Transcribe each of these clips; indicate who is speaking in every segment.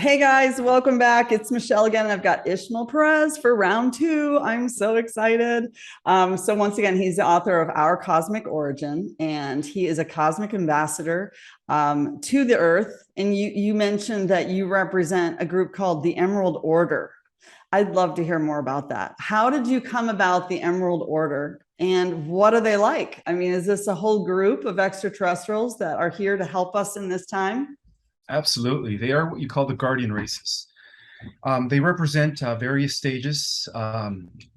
Speaker 1: Hey guys, welcome back. It's Michelle again, and I've got Ismael Perez for round two. I'm so excited. So once again, he's the author of Our Cosmic Origin, and he is a cosmic ambassador to the Earth. And you mentioned that you represent a group called the Emerald Order. I'd love to hear more about that. How did you come about the Emerald Order, and what are they like? I mean, is this a whole group of extraterrestrials that are here to help us in this time?
Speaker 2: Absolutely. They are what you call the guardian races. They represent various stages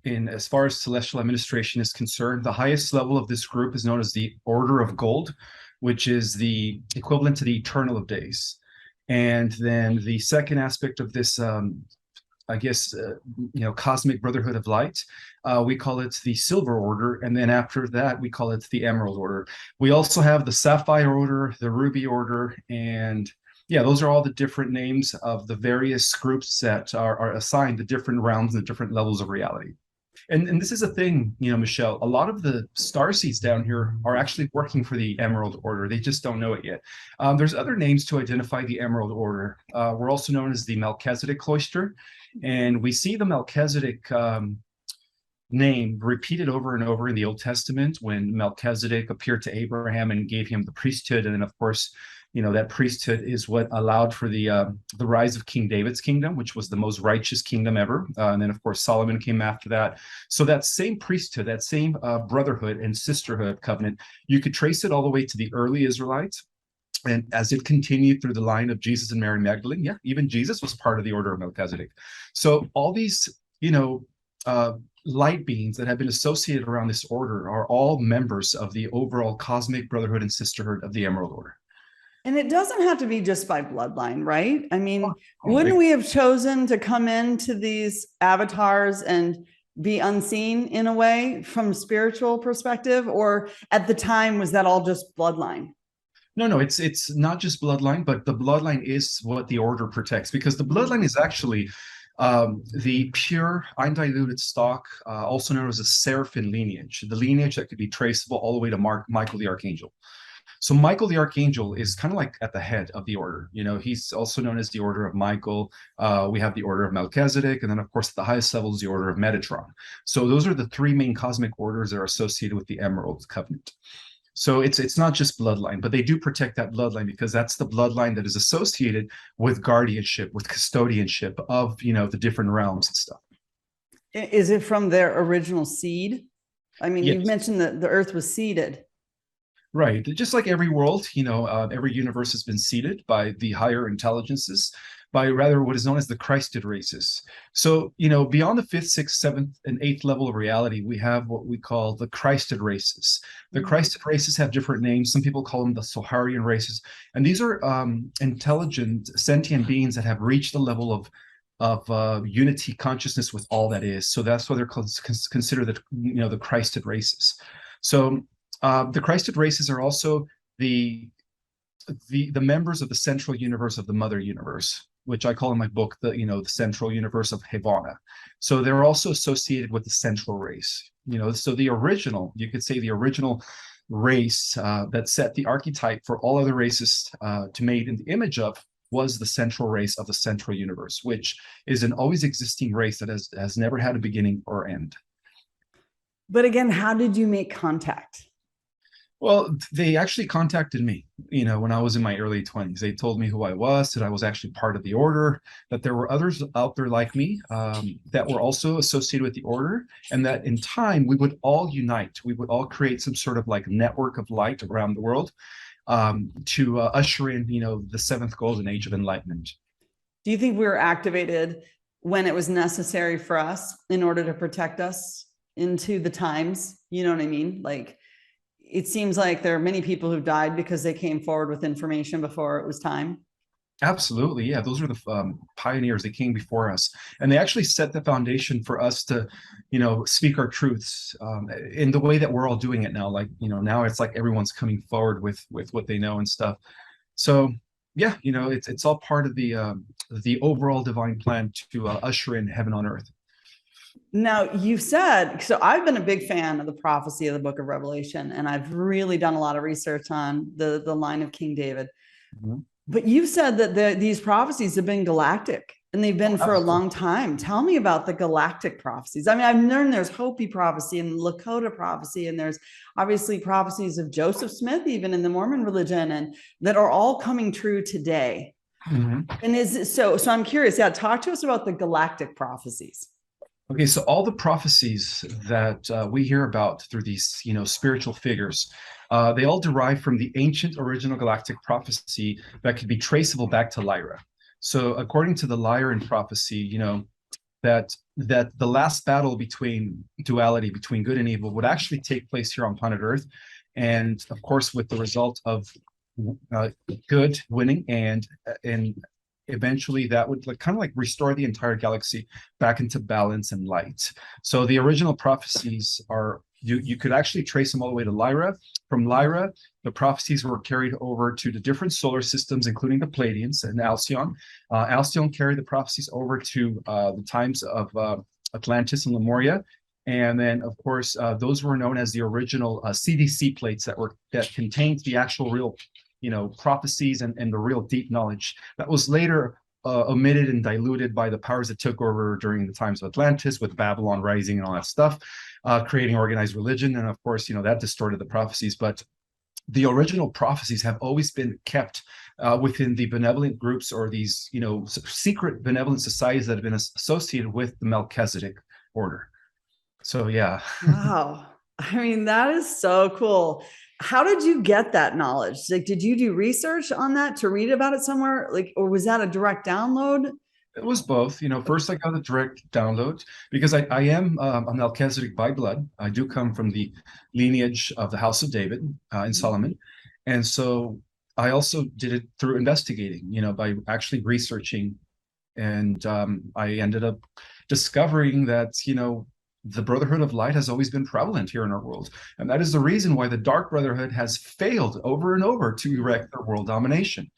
Speaker 2: in as far as celestial administration is concerned. The highest level of this group is known as the Order of Gold, which is the equivalent to the Eternal of Days. And then the second aspect of this, cosmic brotherhood of light, we call it the Silver Order. And then after that, we call it the Emerald Order. We also have the Sapphire Order, the Ruby Order, and yeah, those are all the different names of the various groups that are assigned to different realms and different levels of reality. And this is a thing, Michelle, a lot of the star seeds down here are actually working for the Emerald Order. They just don't know it yet. There's other names to identify the Emerald Order. We're also known as the Melchizedek Cloister, and we see the Melchizedek name repeated over and over in the Old Testament when Melchizedek appeared to Abraham and gave him the priesthood. And then, of course, that priesthood is what allowed for the rise of King David's kingdom, which was the most righteous kingdom ever. And then, of course, Solomon came after that. So that same priesthood, that same brotherhood and sisterhood covenant, you could trace it all the way to the early Israelites. And as it continued through the line of Jesus and Mary Magdalene, yeah, even Jesus was part of the order of Melchizedek. So all these, light beings that have been associated around this order are all members of the overall cosmic brotherhood and sisterhood of the Emerald Order.
Speaker 1: And it doesn't have to be just by bloodline, right? I mean,
Speaker 2: Oh,
Speaker 1: wouldn't we have chosen to come into these avatars and be unseen in a way from a spiritual perspective? Or at the time, was that all just bloodline?
Speaker 2: no, it's not just bloodline, but the bloodline is what the order protects, because the bloodline is actually the pure, undiluted stock, also known as a seraphim lineage, the lineage that could be traceable all the way to Michael the Archangel. So Michael the Archangel is kind of like at the head of the order. He's also known as the Order of Michael. We have the Order of Melchizedek, and then, of course, at the highest level is the Order of Metatron. So those are the three main cosmic orders that are associated with the Emerald Covenant. So it's not just bloodline, but they do protect that bloodline because that's the bloodline that is associated with guardianship, with custodianship of, the different realms and stuff.
Speaker 1: Is it from their original seed? I mean,
Speaker 2: Yes.
Speaker 1: you mentioned that the earth was seeded.
Speaker 2: Right. Just like every world, every universe has been seeded by the higher intelligences, by rather what is known as the Christed races. So, beyond the fifth, sixth, seventh, and eighth level of reality, we have what we call the Christed races. The Christed races have different names. Some people call them the Soharian races. And these are intelligent, sentient beings that have reached the level of unity consciousness with all that is. So that's why they're considered the Christed races. So the Christed races are also the members of the central universe of the mother universe, which I call in my book the central universe of Havana. So they're also associated with the central race. So the original, you could say the original race that set the archetype for all other races to made in the image of was the central race of the central universe, which is an always existing race that has never had a beginning or end.
Speaker 1: But again, how did you make contact?
Speaker 2: Well, they actually contacted me, when I was in my early 20s. They told me who I was, that I was actually part of the order, that there were others out there like me that were also associated with the order, and that in time we would all unite. We would all create some sort of like network of light around the world to usher in, the seventh golden age of enlightenment.
Speaker 1: Do you think we were activated when it was necessary for us in order to protect us into the times? You know what I mean? Like, it seems like there are many people who died because they came forward with information before it was time.
Speaker 2: Absolutely. Yeah. Those are the pioneers. They came before us, and they actually set the foundation for us to, speak our truths in the way that we're all doing it now. Like, now it's like everyone's coming forward with what they know and stuff. So yeah, it's all part of the overall divine plan to usher in heaven on earth.
Speaker 1: Now, you've said, so I've been a big fan of the prophecy of the book of Revelation, and I've really done a lot of research on the line of King David.
Speaker 2: Mhm.
Speaker 1: But you've said that these prophecies have been galactic and they've been for a long time. Tell me about the galactic prophecies. I mean, I've learned there's Hopi prophecy and Lakota prophecy, and there's obviously prophecies of Joseph Smith, even in the Mormon religion, and that are all coming true today. Mm-hmm. And so I'm curious. Yeah, talk to us about the galactic prophecies.
Speaker 2: Okay, so all the prophecies that we hear about through these, spiritual figures, they all derive from the ancient original galactic prophecy that could be traceable back to Lyra. So according to the Lyran prophecy, that the last battle between duality, between good and evil, would actually take place here on planet Earth. And of course, with the result of good winning, and eventually that would kind of like restore the entire galaxy back into balance and light. So the original prophecies are, you could actually trace them all the way to Lyra. From Lyra, the prophecies were carried over to the different solar systems, including the Pleiadians and Alcyon. Alcyon carried the prophecies over to the times of Atlantis and Lemuria. And then, of course, those were known as the original CDC plates that contained the actual real prophecies and the real deep knowledge that was later omitted and diluted by the powers that took over during the times of Atlantis, with Babylon rising and all that stuff, creating organized religion. And of course, that distorted the prophecies. But the original prophecies have always been kept within the benevolent groups, or these, secret benevolent societies that have been associated with the Melchizedek order. So, yeah.
Speaker 1: Wow. I mean, that is so cool. How did you get that knowledge? Like, did you do research on that to read about it somewhere? Like, or was that a direct download?
Speaker 2: It was both. First I got a direct download because I am a Melchizedek by blood. I do come from the lineage of the House of David in Solomon. And so I also did it through investigating, by actually researching. And I ended up discovering that, the Brotherhood of Light has always been prevalent here in our world. And that is the reason why the Dark Brotherhood has failed over and over to erect their world domination.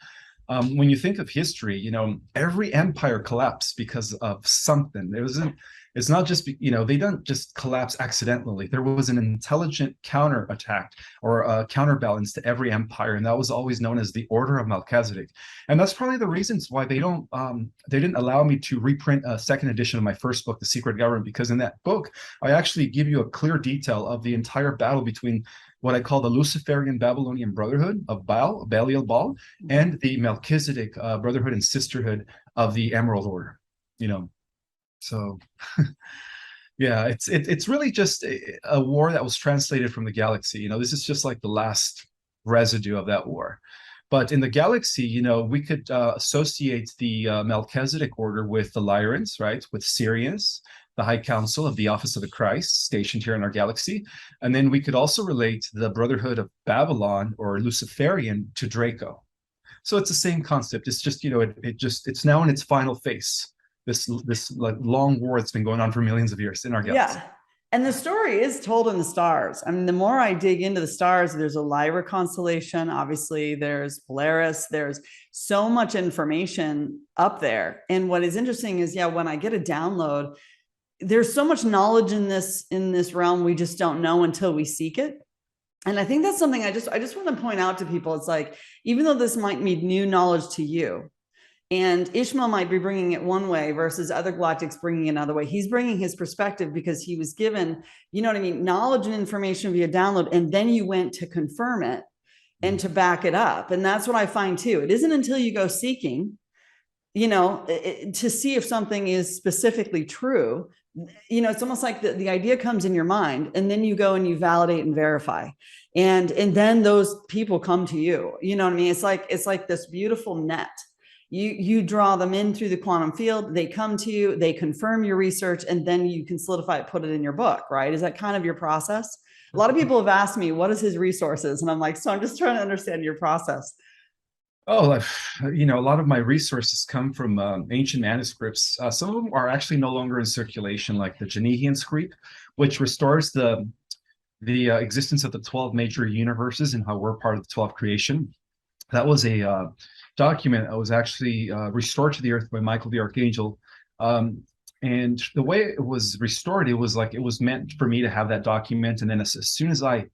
Speaker 2: When you think of history, every empire collapsed because of something. It's not just, they don't just collapse accidentally. There was an intelligent counterattack or a counterbalance to every empire. And that was always known as the Order of Melchizedek. And that's probably the reasons why they didn't allow me to reprint a second edition of my first book, The Secret Government, because in that book, I actually give you a clear detail of the entire battle between what I call the Luciferian Babylonian Brotherhood of Belial Baal, and the Melchizedek Brotherhood and Sisterhood of the Emerald Order. So yeah, it's really just a war that was translated from the galaxy. This is just like the last residue of that war. But in the galaxy, we could associate the Melchizedek order with the Lyrans, right? With Sirius, the High Council of the Office of the Christ, stationed here in our galaxy. And then we could also relate the Brotherhood of Babylon, or Luciferian, to Draco. So it's the same concept. It's just, it's now in its final phase. This like long war that's been going on for millions of years in our galaxy.
Speaker 1: Yeah. And the story is told in the stars. I mean, the more I dig into the stars, there's a Lyra constellation. Obviously, there's Polaris. There's so much information up there. And what is interesting is, when I get a download, there's so much knowledge in this realm we just don't know until we seek it. And I think that's something I just want to point out to people. It's like, even though this might be new knowledge to you, and Ismael might be bringing it one way versus other galactics bringing it another way. He's bringing his perspective because he was given, knowledge and information via download, and then you went to confirm it and to back it up. And that's what I find too. It isn't until you go seeking, to see if something is specifically true. It's almost like the idea comes in your mind, and then you go and you validate and verify. And then those people come to you. You know what I mean? It's like this beautiful net. You draw them in through the quantum field, they come to you, they confirm your research, and then you can solidify it, put it in your book, right? Is that kind of your process? A lot of people have asked me, what is his resources? And I'm like, so I'm just trying to understand your process.
Speaker 2: Oh, a lot of my resources come from ancient manuscripts. Some of them are actually no longer in circulation, like the Genehian script, which restores the existence of the 12 major universes and how we're part of the 12 creation. That was a document that was actually restored to the earth by Michael the Archangel. And the way it was restored, it was meant for me to have that document. And then as soon as I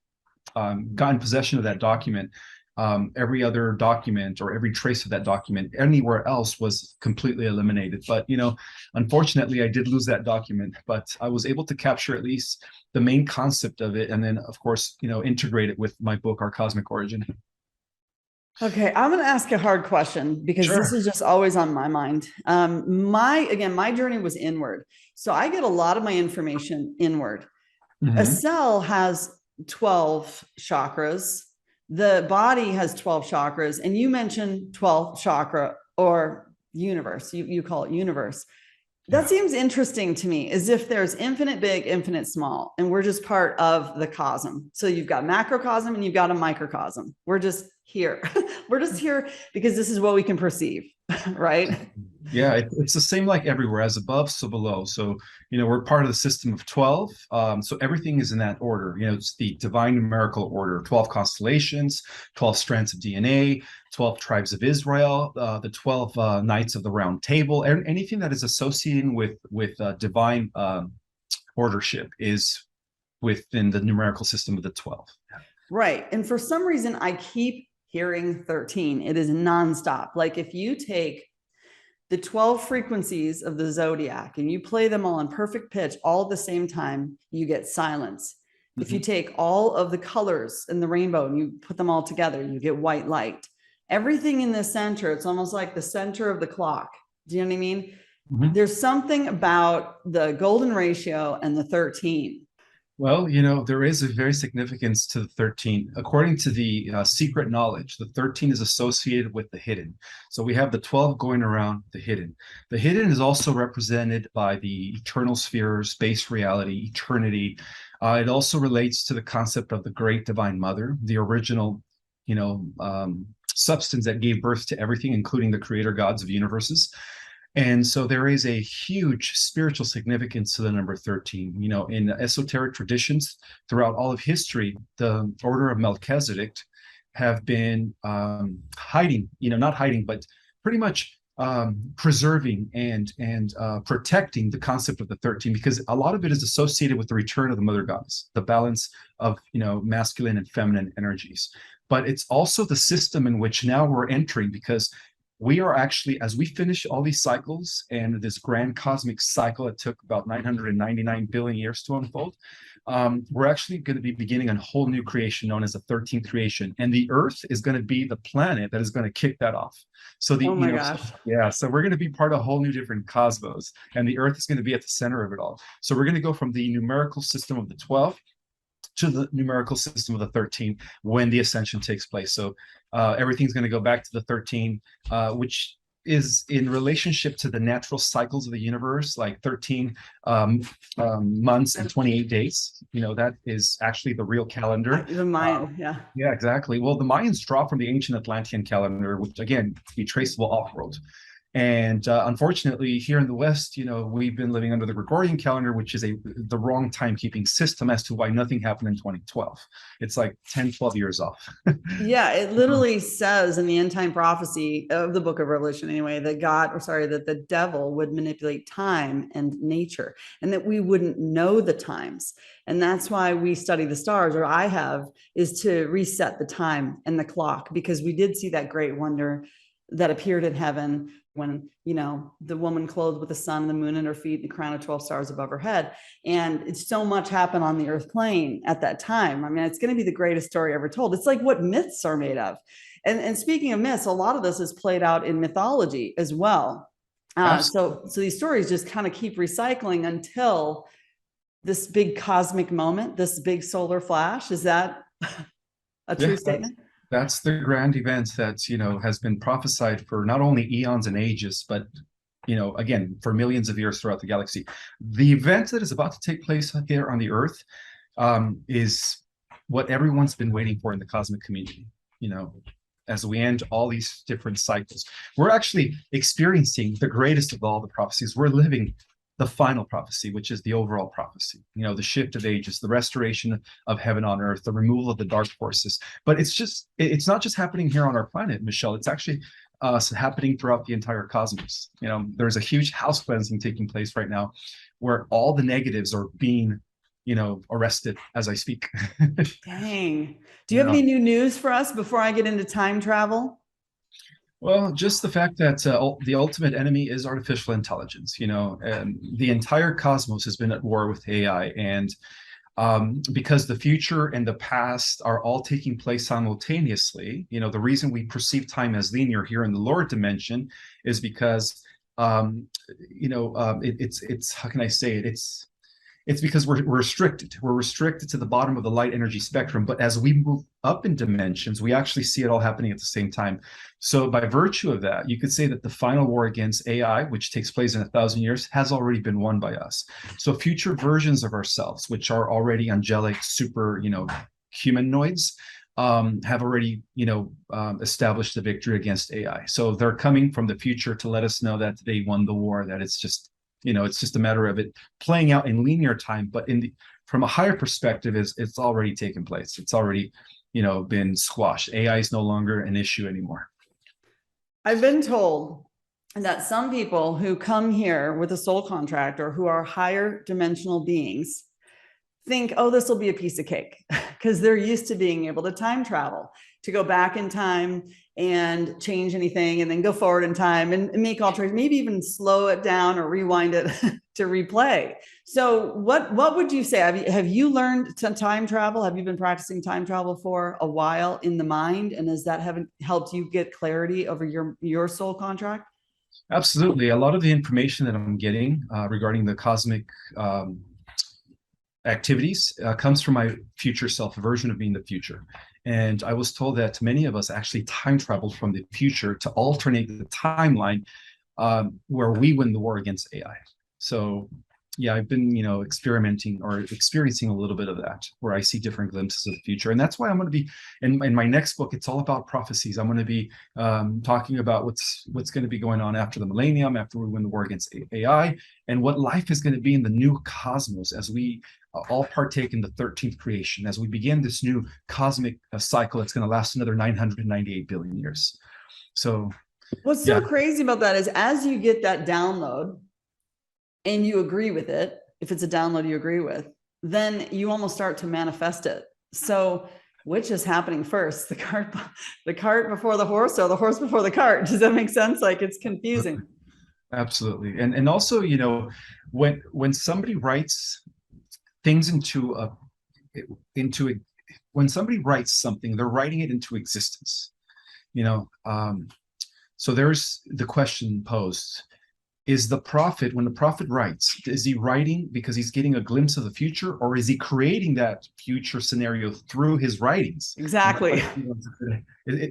Speaker 2: got in possession of that document, every other document or every trace of that document anywhere else was completely eliminated. But, unfortunately, I did lose that document, but I was able to capture at least the main concept of it. And then, of course, integrate it with my book, Our Cosmic Origin.
Speaker 1: Okay, I'm going to ask a hard question because this
Speaker 2: Sure.
Speaker 1: is just always on my mind. My journey was inward. So I get a lot of my information inward. A
Speaker 2: Mhm.
Speaker 1: cell has 12 chakras. The body has 12 chakras. And you mentioned 12 chakra or universe. You call it universe. That
Speaker 2: Yeah.
Speaker 1: seems interesting to me, as if there's infinite big, infinite small, and we're just part of the cosm. So you've got macrocosm and you've got a microcosm. We're just here. We're just here because this is what we can perceive, right?
Speaker 2: Yeah, it's the same like everywhere, as above, so below. So, we're part of the system of 12. So everything is in that order. It's the divine numerical order, 12 constellations, 12 strands of DNA, 12 tribes of Israel, the 12 knights of the round table, and anything that is associated with divine ordership is within the numerical system of the 12.
Speaker 1: Right. And for some reason, I keep hearing 13. It is nonstop. Like if you take the 12 frequencies of the zodiac and you play them all in perfect pitch all at the same time, you get silence. If you take all of the colors in the rainbow and you put them all together, you get white light. Everything in the center, it's almost like the center of the clock. Do you know what I mean?
Speaker 2: Mhm.
Speaker 1: There's something about the golden ratio and the 13.
Speaker 2: Well, there is a very significance to the 13. According to the secret knowledge, the 13 is associated with the hidden. So we have the 12 going around the hidden. The hidden is also represented by the eternal sphere, space reality, eternity. It also relates to the concept of the great divine mother, the original, substance that gave birth to everything, including the creator gods of universes. And so there is a huge spiritual significance to the number 13. In esoteric traditions throughout all of history, the order of Melchizedek have been hiding, not hiding, but pretty much preserving and protecting the concept of the 13, because a lot of it is associated with the return of the mother goddess, the balance of masculine and feminine energies. But it's also the system in which now we're entering, because we are actually, as we finish all these cycles and this grand cosmic cycle that took about 999 billion years to unfold, we're actually going to be beginning a whole new creation known as the 13th creation. And the Earth is going to be the planet that is going to kick that off. So
Speaker 1: Oh my gosh.
Speaker 2: so we're going to be part of a whole new different cosmos, and the Earth is going to be at the center of it all. So we're going to go from the numerical system of the 12 to the numerical system of the 13 when the ascension takes place. So everything's going to go back to the 13, which is in relationship to the natural cycles of the universe, like 13 months and 28 days. That is actually the real calendar.
Speaker 1: The Mayan, yeah.
Speaker 2: Yeah, exactly. Well, the Mayans draw from the ancient Atlantean calendar, which again, be traceable off-world. And unfortunately, here in the West, we've been living under the Gregorian calendar, which is the wrong timekeeping system as to why nothing happened in 2012. It's like 10, 12 years off.
Speaker 1: Yeah, it literally says in the end time prophecy of the book of Revelation, anyway, that that the devil would manipulate time and nature, and that we wouldn't know the times. And that's why we study the stars, or I have, is to reset the time and the clock, because we did see that great wonder that appeared in heaven when the woman clothed with the sun, the moon, and her feet, and the crown of 12 stars above her head. And it's so much happened on the earth plane at that time. I mean, it's going to be the greatest story ever told. It's like what myths are made of. And speaking of myths, a lot of this is played out in mythology as well. So these stories just kind of keep recycling until this big cosmic moment, this big solar flash. Is that a true statement?
Speaker 2: That's the grand event that has been prophesied for not only eons and ages, but again, for millions of years throughout the galaxy. The event that is about to take place here on the Earth is what everyone's been waiting for in the cosmic community. As we end all these different cycles, we're actually experiencing the greatest of all the prophecies. We're living the final prophecy, which is the overall prophecy, the shift of ages, the restoration of heaven on earth, the removal of the dark forces. But it's not just happening here on our planet, Michelle. It's actually happening throughout the entire cosmos. There's a huge house cleansing taking place right now, where all the negatives are being arrested as I speak.
Speaker 1: Dang. Do you have any new news for us before I get into time travel?
Speaker 2: Well, just the fact that the ultimate enemy is artificial intelligence. And the entire cosmos has been at war with AI, and because the future and the past are all taking place simultaneously. The reason we perceive time as linear here in the lower dimension is because it's how can I say it? It's because we're restricted. We're restricted to the bottom of the light energy spectrum. But as we move up in dimensions, we actually see it all happening at the same time. So by virtue of that, you could say that the final war against AI, which takes place in 1,000 years, has already been won by us. So future versions of ourselves, which are already angelic, super, humanoids, have already, established the victory against AI. So they're coming from the future to let us know that they won the war, that it's just a matter of it playing out in linear time, but from a higher perspective, it's already taken place. It's already, been squashed. AI is no longer an issue anymore.
Speaker 1: I've been told that some people who come here with a soul contract or who are higher dimensional beings think, oh, this will be a piece of cake, because they're used to being able to time travel, to go back in time and change anything and then go forward in time and make alterations, maybe even slow it down or rewind it to replay. So what would you say? Have you learned to time travel? Have you been practicing time travel for a while in the mind? And has that helped you get clarity over your soul contract?
Speaker 2: Absolutely. A lot of the information that I'm getting regarding the cosmic activities comes from my future self, a version of me in the future. And I was told that many of us actually time traveled from the future to alternate the timeline where we win the war against AI. So yeah, I've been, experimenting or experiencing a little bit of that, where I see different glimpses of the future. And that's why I'm going to be in my next book. It's all about prophecies. I'm going to be talking about what's going to be going on after the millennium, after we win the war against AI, and what life is going to be in the new cosmos as we all partake in the 13th creation, as we begin this new cosmic cycle that's going to last another 998 billion years. So
Speaker 1: what's so crazy about that is, as you get that download and you agree with it, if it's a download you agree with, then you almost start to manifest it. So which is happening first, the cart before the horse, or the horse before the cart? Does that make sense? Like, it's confusing.
Speaker 2: Absolutely. And also, when somebody writes things when somebody writes something, they're writing it into existence. So there's the question posed: is the prophet, when the prophet writes, is he writing because he's getting a glimpse of the future, or is he creating that future scenario through his writings?
Speaker 1: Exactly.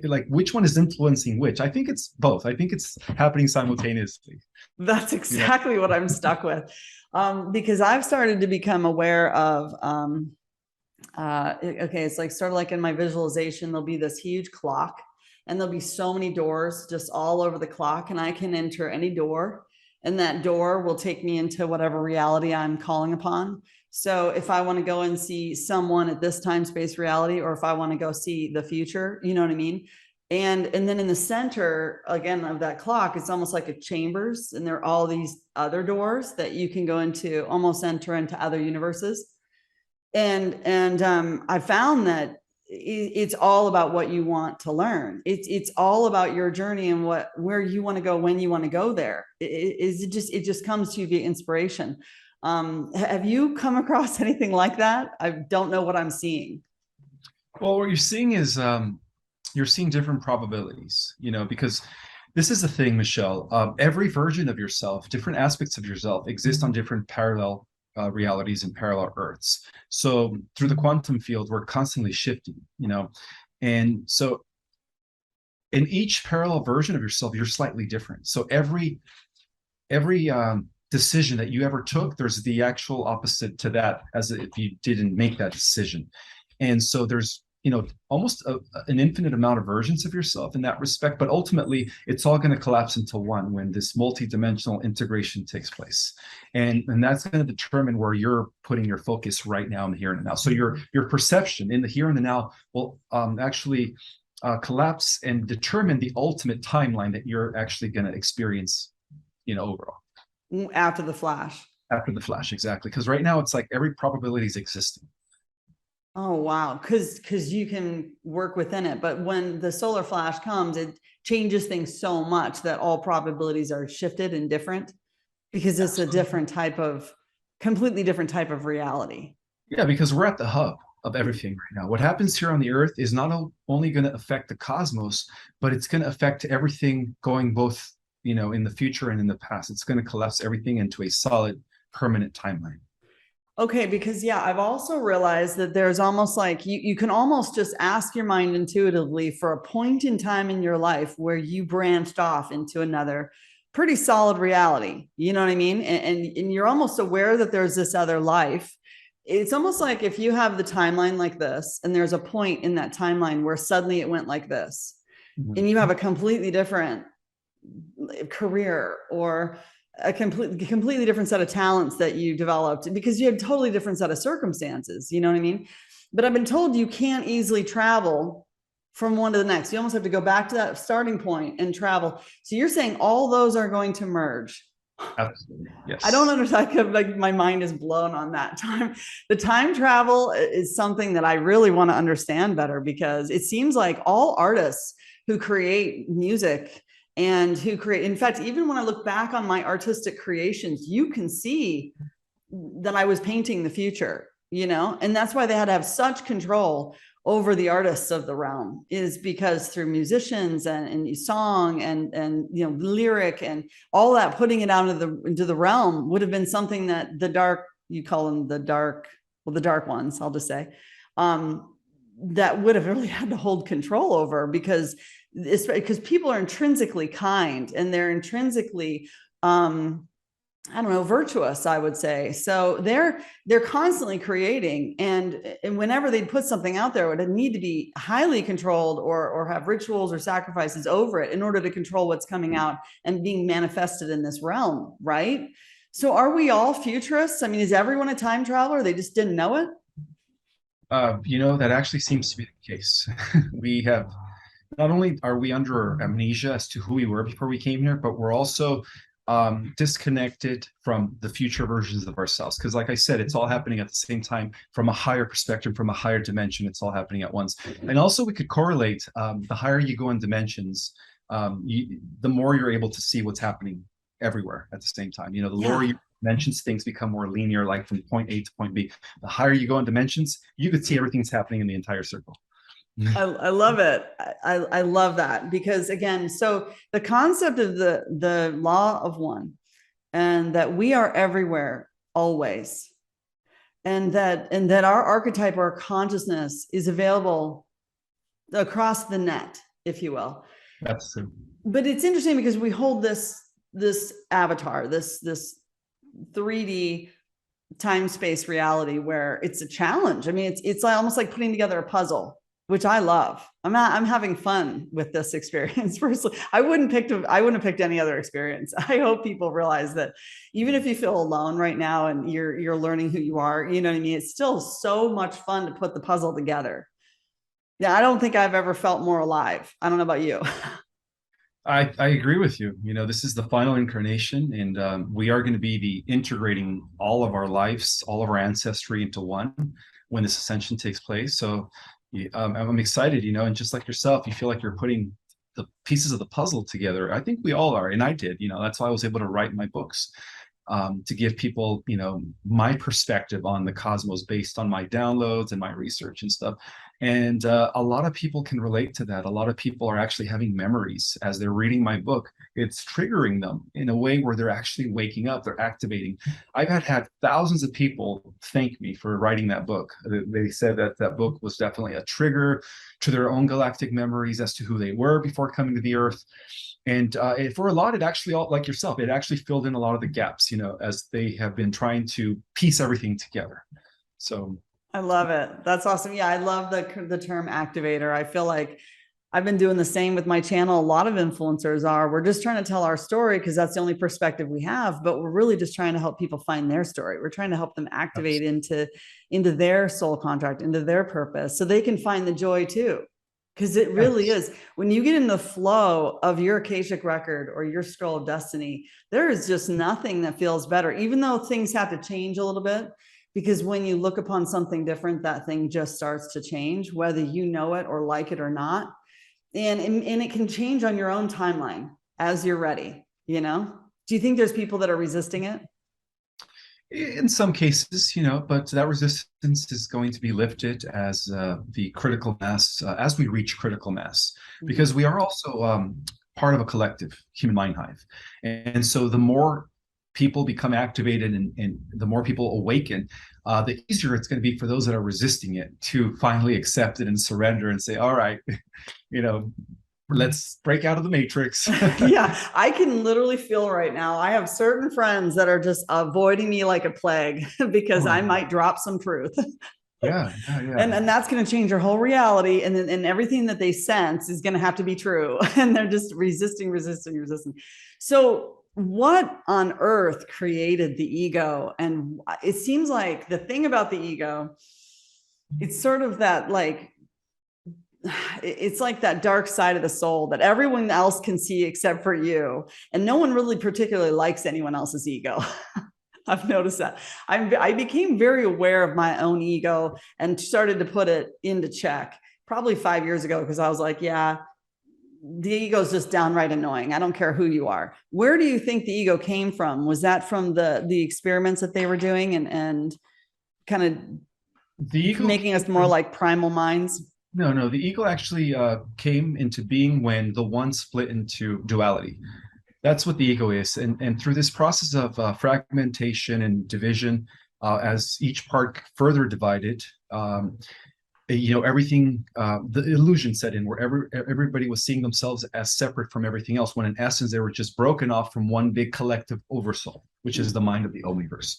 Speaker 2: Like, which one is influencing which? I think it's both. I think it's happening simultaneously.
Speaker 1: That's exactly what I'm stuck with. Because I've started to become aware of, it's like sort of like in my visualization, there'll be this huge clock and there'll be so many doors just all over the clock, and I can enter any door, and that door will take me into whatever reality I'm calling upon. So if I want to go and see someone at this time space reality, or if I want to go see the future, you know what I mean? And then in the center, again, of that clock, it's almost like a chambers, and there are all these other doors that you can go into, almost enter into other universes. And I found that it's all about what you want to learn. It's all about your journey and where you want to go, when you want to go there. It just comes to you via inspiration. Have you come across anything like that? I don't know what I'm seeing.
Speaker 2: Well, what you're seeing is you're seeing different probabilities, because this is the thing, Michelle. Every version of yourself, different aspects of yourself, exist on different parallel realities and parallel Earths. So through the quantum field, we're constantly shifting, and so in each parallel version of yourself, you're slightly different. So every decision that you ever took, there's the actual opposite to that, as if you didn't make that decision. And so there's almost an infinite amount of versions of yourself in that respect, but ultimately it's all going to collapse into one when this multi-dimensional integration takes place. And that's going to determine where you're putting your focus right now in the here and the now. So your perception in the here and the now will actually collapse and determine the ultimate timeline that you're actually going to experience, overall.
Speaker 1: After the flash.
Speaker 2: After the flash, exactly. Because right now it's like every probability is existing.
Speaker 1: Oh, wow. Because you can work within it. But when the solar flash comes, it changes things so much that all probabilities are shifted and different because it's a different type of, completely different type of reality.
Speaker 2: Yeah, because we're at the hub of everything right now. What happens here on the Earth is not only going to affect the cosmos, but it's going to affect everything going both, in the future and in the past. It's going to collapse everything into a solid, permanent timeline.
Speaker 1: Okay, because yeah, I've also realized that there's almost like you can almost just ask your mind intuitively for a point in time in your life where you branched off into another pretty solid reality. You know what I mean? And you're almost aware that there's this other life. It's almost like if you have the timeline like this, and there's a point in that timeline where suddenly it went like this, and you have a completely different career or a completely different set of talents that you developed because you had a totally different set of circumstances. You know what I mean? But I've been told you can't easily travel from one to the next. You almost have to go back to that starting point and travel. So you're saying all those are going to merge.
Speaker 2: Absolutely. Yes.
Speaker 1: I don't understand. Like my mind is blown on that time. The time travel is something that I really want to understand better because it seems like all artists who create music and who create, in fact, even when I look back on my artistic creations, you can see that I was painting the future, and that's why they had to have such control over the artists of the realm, is because through musicians and song and lyric and all that, putting it out into the realm would have been something that the dark, you call them the dark ones, I'll just say, that would have really had to hold control over because people are intrinsically kind and they're intrinsically I don't know, virtuous, I would say. So they're constantly creating, and whenever they'd put something out there, it would need to be highly controlled or have rituals or sacrifices over it in order to control what's coming out and being manifested in this realm, right? So are we all futurists? I mean, is everyone a time traveler? They just didn't know it?
Speaker 2: That actually seems to be the case. We have not only are we under amnesia as to who we were before we came here, but we're also disconnected from the future versions of ourselves. Because like I said, it's all happening at the same time from a higher perspective, from a higher dimension. It's all happening at once. And also we could correlate the higher you go in dimensions, the more you're able to see what's happening everywhere at the same time. The lower you dimensions, things become more linear, like from point A to point B. The higher you go in dimensions, you could see everything's happening in the entire circle.
Speaker 1: I love it. I love that because again, so the concept of the law of one, and that we are everywhere always, and that our archetype or our consciousness is available across the net, if you will.
Speaker 2: That's true.
Speaker 1: But it's interesting because we hold this avatar, this 3D time space reality where it's a challenge. I mean, it's almost like putting together a puzzle, which I love. I'm having fun with this experience. Personally, I wouldn't have picked any other experience. I hope people realize that even if you feel alone right now and you're learning who you are, you know what I mean? It's still so much fun to put the puzzle together. Yeah, I don't think I've ever felt more alive. I don't know about you.
Speaker 2: I agree with you. This is the final incarnation, and we are going to be the integrating all of our lives, all of our ancestry into one when this ascension takes place. So I'm excited, and just like yourself, you feel like you're putting the pieces of the puzzle together. I think we all are, and I did. That's why I was able to write my books, to give people, my perspective on the cosmos based on my downloads and my research and stuff. And a lot of people can relate to that. A lot of people are actually having memories as they're reading my book. It's triggering them in a way where they're actually waking up, they're activating. I've had thousands of people thank me for writing that book. They said that book was definitely a trigger to their own galactic memories as to who they were before coming to the Earth. And for a lot, it actually, like yourself, it actually filled in a lot of the gaps, as they have been trying to piece everything together. So
Speaker 1: I love it. That's awesome. Yeah, I love the term activator. I feel like I've been doing the same with my channel. A lot of influencers are. We're just trying to tell our story because that's the only perspective we have, but we're really just trying to help people find their story. We're trying to help them activate into their soul contract, into their purpose, so they can find the joy too. Because it really
Speaker 2: Yes.
Speaker 1: is. When you get in the flow of your Akashic record or your scroll of destiny, there is just nothing that feels better, even though things have to change a little bit. Because when you look upon something different, that thing just starts to change, whether you know it or like it or not. And it can change on your own timeline as you're ready, you know? Do you think there's people that are resisting it?
Speaker 2: In some cases, but that resistance is going to be lifted as the critical mass, as we reach critical mass, because we are also part of a collective human mind hive. And so the more people become activated and the more people awaken, the easier it's going to be for those that are resisting it to finally accept it and surrender and say, all right, you know, let's break out of the matrix.
Speaker 1: Yeah, I can literally feel right now. I have certain friends that are just avoiding me like a plague because I might drop some truth.
Speaker 2: Yeah, yeah, yeah.
Speaker 1: And that's going to change your whole reality. And everything that they sense is going to have to be true. And they're just resisting. So, what on earth created the ego? And it seems like the thing about the ego, it's sort of that like, it's like that dark side of the soul that everyone else can see except for you. And no one really particularly likes anyone else's ego. I've noticed that. I became very aware of my own ego and started to put it into check probably 5 years ago because I was like, yeah, the ego is just downright annoying. I don't care who you are. Where do you think the ego came from? Was that from the experiments that they were doing and kind of
Speaker 2: The ego
Speaker 1: making us more like primal minds?
Speaker 2: No. The ego actually came into being when the one split into duality. That's what the ego is. And through this process of fragmentation and division, as each part further divided, everything, the illusion set in where everybody was seeing themselves as separate from everything else, when in essence, they were just broken off from one big collective oversoul, which is the mind of the omniverse.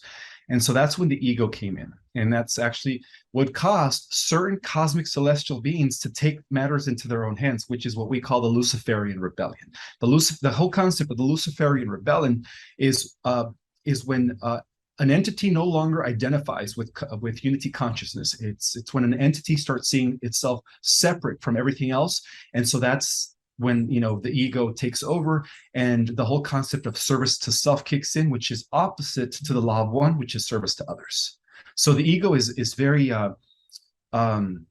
Speaker 2: And so that's when the ego came in. And that's actually what caused certain cosmic celestial beings to take matters into their own hands, which is what we call the Luciferian Rebellion. The whole concept of the Luciferian Rebellion is when an entity no longer identifies with unity consciousness. It's when an entity starts seeing itself separate from everything else. And so that's when the ego takes over and the whole concept of service to self kicks in, which is opposite to the law of one, which is service to others. So the ego is very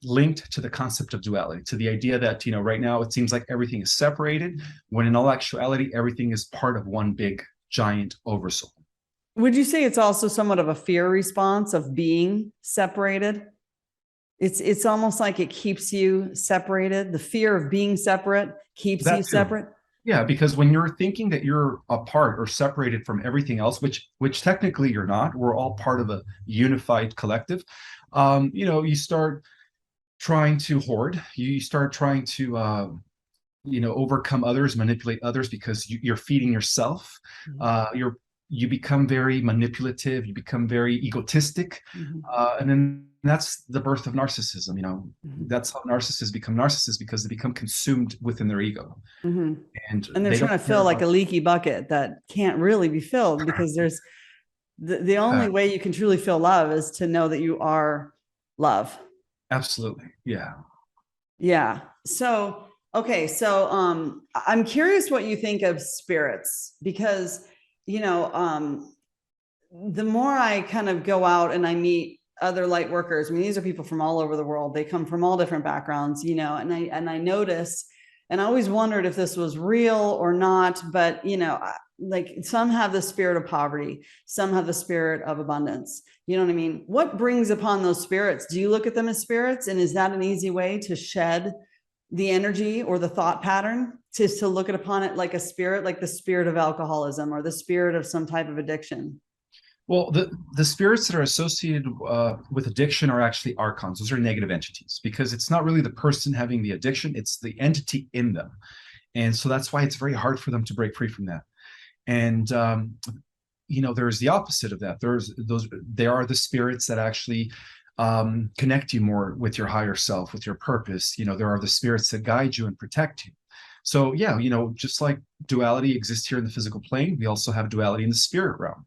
Speaker 2: linked to the concept of duality, to the idea that right now it seems like everything is separated, when in all actuality everything is part of one big giant oversoul.
Speaker 1: Would you say it's also somewhat of a fear response of being separated? It's almost like it keeps you separated. The fear of being separate keeps you separate.
Speaker 2: Yeah, because when you're thinking that you're apart or separated from everything else, which technically you're not, we're all part of a unified collective. You start trying to hoard. You start trying to overcome others, manipulate others, because you're feeding yourself. You become very manipulative, you become very egotistic, and then that's the birth of narcissism. That's how narcissists become narcissists, because they become consumed within their ego.
Speaker 1: And they're trying to fill like a leaky bucket that can't really be filled, because there's the only way you can truly feel love is to know that you are love.
Speaker 2: Absolutely.
Speaker 1: Yeah. So okay, so I'm curious what you think of spirits, because the more I kind of go out and I meet other light workers, I mean, these are people from all over the world. They come from all different backgrounds, and I notice, and I always wondered if this was real or not, but like some have the spirit of poverty, some have the spirit of abundance. You know what I mean? What brings upon those spirits? Do you look at them as spirits? And is that an easy way to shed the energy or the thought pattern, to look upon it like a spirit, like the spirit of alcoholism or the spirit of some type of addiction?
Speaker 2: Well, the spirits that are associated with addiction are actually archons. Those are negative entities, because it's not really the person having the addiction, it's the entity in them. And so that's why it's very hard for them to break free from that. And there's the opposite of that. There are the spirits that actually connect you more with your higher self, with your purpose. There are the spirits that guide you and protect you. So just like duality exists here in the physical plane, we also have duality in the spirit realm.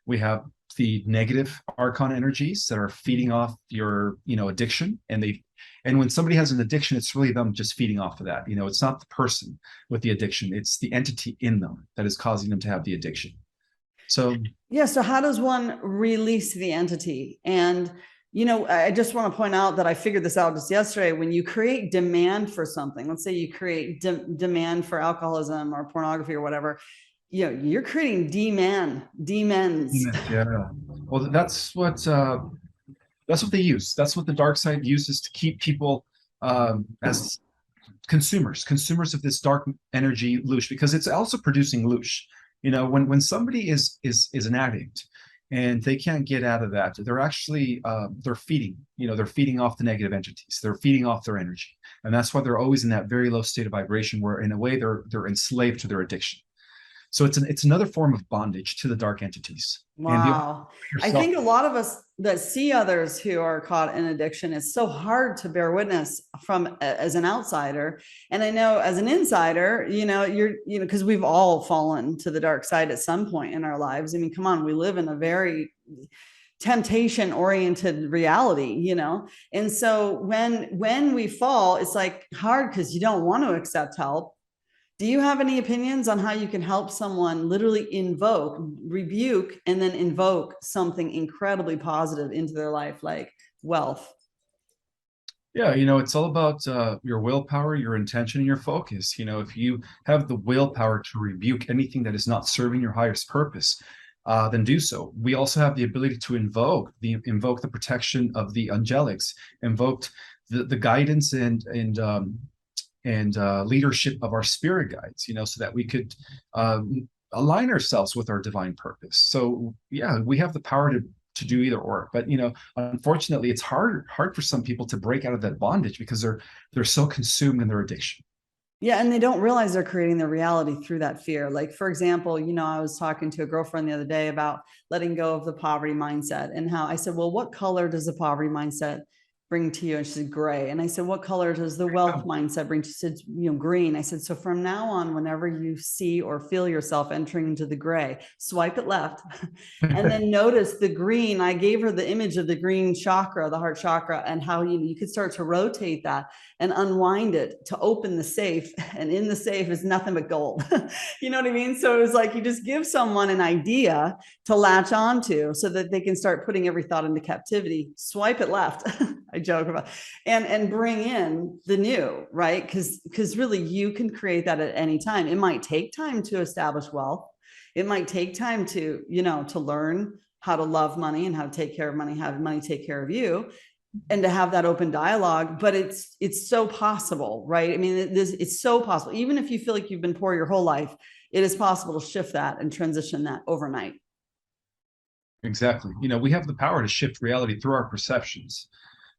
Speaker 2: We have the negative archon energies that are feeding off your, addiction. And when somebody has an addiction, it's really them just feeding off of that. It's not the person with the addiction, it's the entity in them that is causing them to have the addiction. So
Speaker 1: yeah, so how does one release the entity? And I just want to point out that I figured this out just yesterday. When you create demand for something, let's say you create demand for alcoholism or pornography or whatever, you're creating demons.
Speaker 2: yeah, well, that's what they use. That's what the dark side uses to keep people as consumers of this dark energy loosh, because it's also producing loosh. When somebody is an addict and they can't get out of that, they're actually they're feeding off the negative entities, they're feeding off their energy, and that's why they're always in that very low state of vibration, where in a way they're enslaved to their addiction. So it's another form of bondage to the dark entities.
Speaker 1: Wow. I think a lot of us that see others who are caught in addiction, it's so hard to bear witness from as an outsider. And I know as an insider, because we've all fallen to the dark side at some point in our lives. I mean, come on, we live in a very temptation oriented reality, And so when we fall, it's like hard because you don't want to accept help. Do you have any opinions on how you can help someone literally rebuke, and then invoke something incredibly positive into their life, like wealth?
Speaker 2: Yeah, it's all about your willpower, your intention, and your focus. If you have the willpower to rebuke anything that is not serving your highest purpose, then do so. We also have the ability to invoke the protection of the angelics, invoke the guidance and leadership of our spirit guides, so that we could align ourselves with our divine purpose. So yeah, we have the power to do either or. But unfortunately, it's hard for some people to break out of that bondage because they're so consumed in their addiction.
Speaker 1: Yeah, and they don't realize they're creating their reality through that fear. Like, for example, I was talking to a girlfriend the other day about letting go of the poverty mindset, and how I said, well, what color does the poverty mindset bring to you? And she said, gray. And I said, what color does the wealth mindset bring? She said, green. I said, so from now on, whenever you see or feel yourself entering into the gray, swipe it left and then notice the green. I gave her the image of the green chakra, the heart chakra, and how you could start to rotate that and unwind it to open the safe. And in the safe is nothing but gold. You know what I mean? So it was like, you just give someone an idea to latch onto so that they can start putting every thought into captivity. Swipe it left. I joke about, and bring in the new, right? Because really you can create that at any time. It might take time to establish wealth. It might take time to, to learn how to love money and how to take care of money, have money take care of you, and to have that open dialogue. But it's so possible, right? I mean, it's so possible. Even if you feel like you've been poor your whole life, it is possible to shift that and transition that overnight.
Speaker 2: Exactly. We have the power to shift reality through our perceptions.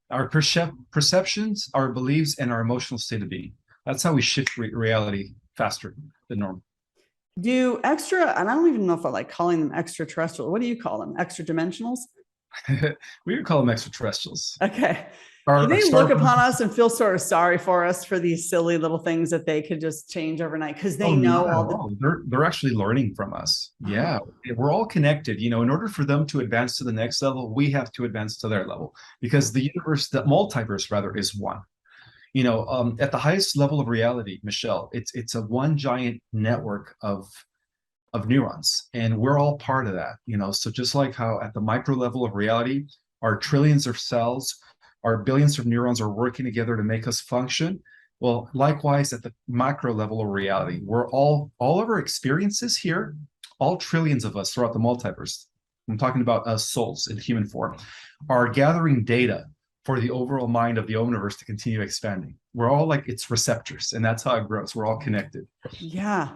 Speaker 2: Our perceptions, our beliefs, and our emotional state of being. That's how we shift reality faster than normal.
Speaker 1: Do extra, and I don't even know if I like calling them extraterrestrial. What do you call them? Extra dimensionals?
Speaker 2: We would call them extraterrestrials.
Speaker 1: Okay. Do they look upon us and feel sort of sorry for us for these silly little things that they could just change overnight because they know all the...
Speaker 2: They're actually learning from us. Yeah, we're all connected. In order for them to advance to the next level, we have to advance to their level, because the multiverse rather, is one. At the highest level of reality, Michelle, it's a one giant network of neurons, and we're all part of that. So just like how at the micro level of reality, our trillions of cells, our billions of neurons are working together to make us function. Well, likewise, at the macro level of reality, we're all of our experiences here, all trillions of us throughout the multiverse, I'm talking about us souls in human form, are gathering data for the overall mind of the omniverse to continue expanding. We're all like its receptors, and that's how it grows. We're all connected.
Speaker 1: Yeah,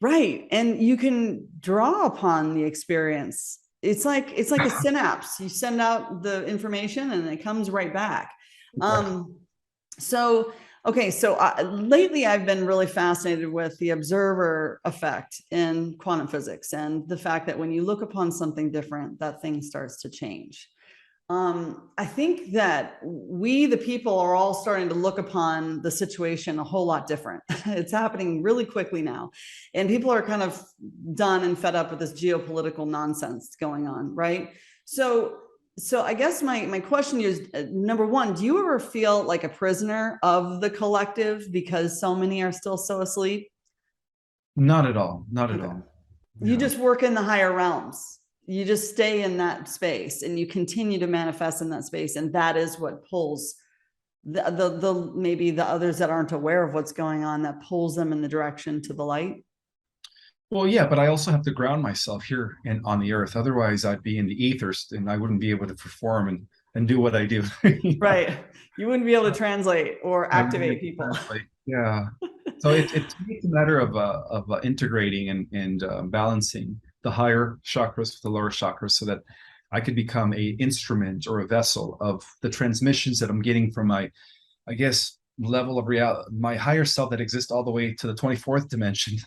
Speaker 1: right. And you can draw upon the experience. It's like a synapse. You send out the information and it comes right back. So lately I've been really fascinated with the observer effect in quantum physics, and the fact that when you look upon something different, that thing starts to change. I think that we, the people, are all starting to look upon the situation a whole lot different. It's happening really quickly now. And people are kind of done and fed up with this geopolitical nonsense going on, right? So, so I guess my question is, number one, do you ever feel like a prisoner of the collective because so many are still so asleep?
Speaker 2: Not at all. Not at
Speaker 1: Okay.
Speaker 2: all.
Speaker 1: You
Speaker 2: Yeah.
Speaker 1: just work in the higher realms. You just stay in that space and you continue to manifest in that space. And that is what pulls the maybe the others that aren't aware of what's going on, that pulls them in the direction to the light.
Speaker 2: Well, yeah, but I also have to ground myself here and on the earth. Otherwise, I'd be in the ethers and I wouldn't be able to perform and do what I do. You know?
Speaker 1: Right. You wouldn't be able to translate or
Speaker 2: I wouldn't be
Speaker 1: activate
Speaker 2: able to
Speaker 1: people.
Speaker 2: translate. Yeah. So it's a matter of integrating and balancing the higher chakras with the lower chakras so that I could become a instrument or a vessel of the transmissions that I'm getting from my, I guess, level of reality, my higher self that exists all the way to the 24th dimension.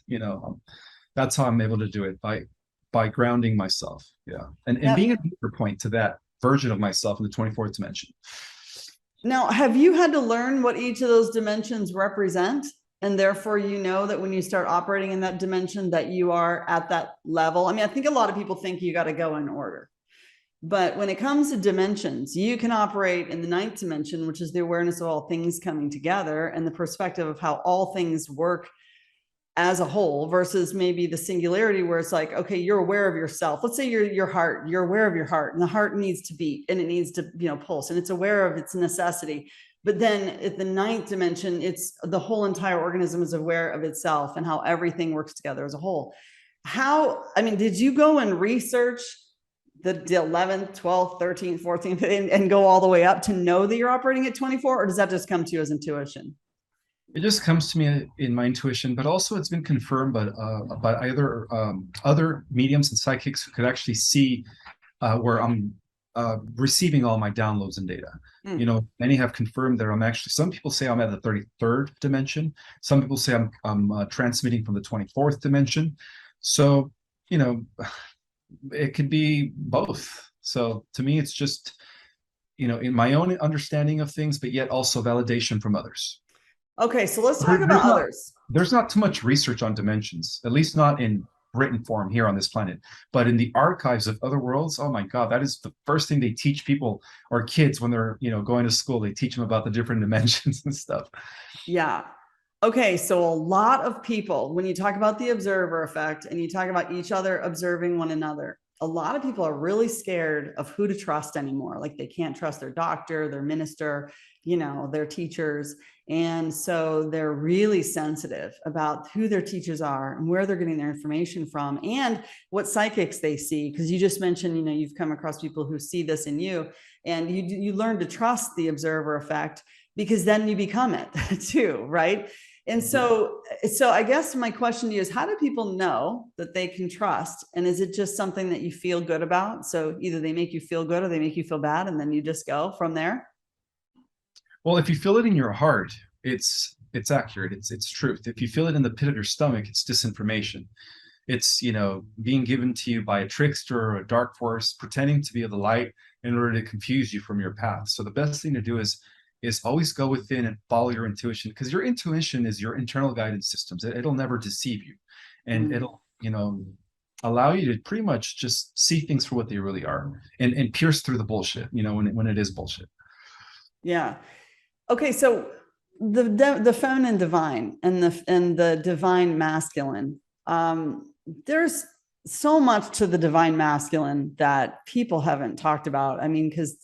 Speaker 2: That's how I'm able to do it by grounding myself. Yeah. And being a
Speaker 1: Now,
Speaker 2: deeper point to that version of myself in the 24th dimension.
Speaker 1: now, have you had to learn what each of those dimensions represent? And therefore, you know that when you start operating in that dimension, that you are at that level. I mean, I think a lot of people think you got to go in order. But when it comes to dimensions, you can operate in the ninth dimension, which is the awareness of all things coming together and the perspective of how all things work as a whole versus maybe the singularity where it's like, okay, you're aware of yourself. Let's say your heart, you're aware of your heart and the heart needs to beat and it needs to, pulse and it's aware of its necessity. But then at the ninth dimension, it's the whole entire organism is aware of itself and how everything works together as a whole. Did you go and research the 11th, 12th, 13th, 14th, and go all the way up to know that you're operating at 24? Or does that just come to you as intuition?
Speaker 2: It just comes to me in my intuition, but also it's been confirmed by either other mediums and psychics who could actually see where I'm receiving all my downloads and data. Many have confirmed that I'm actually. Some people say I'm at the 33rd dimension. Some people say I'm transmitting from the 24th dimension. So it could be both. So to me, it's just in my own understanding of things, but yet also validation from others.
Speaker 1: Okay, so let's talk about others.
Speaker 2: There's not too much research on dimensions, at least not in written form here on this planet. But in the archives of other worlds, oh my God, that is the first thing they teach people or kids when they're going to school. They teach them about the different dimensions and stuff.
Speaker 1: Yeah. Okay, so a lot of people, when you talk about the observer effect and you talk about each other observing one another, a lot of people are really scared of who to trust anymore. Like they can't trust their doctor, their minister, their teachers. And so they're really sensitive about who their teachers are and where they're getting their information from and what psychics they see. Because you just mentioned, you've come across people who see this in you and you learn to trust the observer effect because then you become it too, right? And so I guess my question to you is, how do people know that they can trust? And is it just something that you feel good about? So either they make you feel good or they make you feel bad, and then you just go from there?
Speaker 2: Well, if you feel it in your heart, it's accurate. It's truth. If you feel it in the pit of your stomach, it's disinformation. It's being given to you by a trickster or a dark force pretending to be of the light in order to confuse you from your path. So the best thing to do is always go within and follow your intuition, because your intuition is your internal guidance systems. It'll never deceive you, and it'll allow you to pretty much just see things for what they really are and pierce through the bullshit when it is bullshit.
Speaker 1: Yeah. Okay, so the feminine divine and the divine masculine, there's so much to the divine masculine that people haven't talked about. I mean, because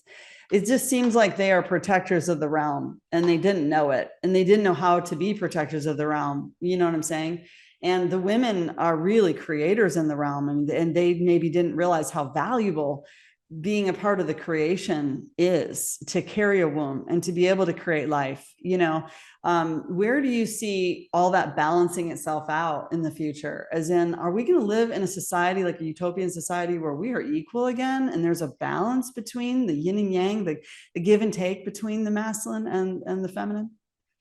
Speaker 1: it just seems like they are protectors of the realm and they didn't know it and they didn't know how to be protectors of the realm. You know what I'm saying? And the women are really creators in the realm, and they maybe didn't realize how valuable being a part of the creation is, to carry a womb and to be able to create life. Where do you see all that balancing itself out in the future? As in, are we going to live in a society like a utopian society where we are equal again and there's a balance between the yin and yang, the give and take between the masculine and the feminine?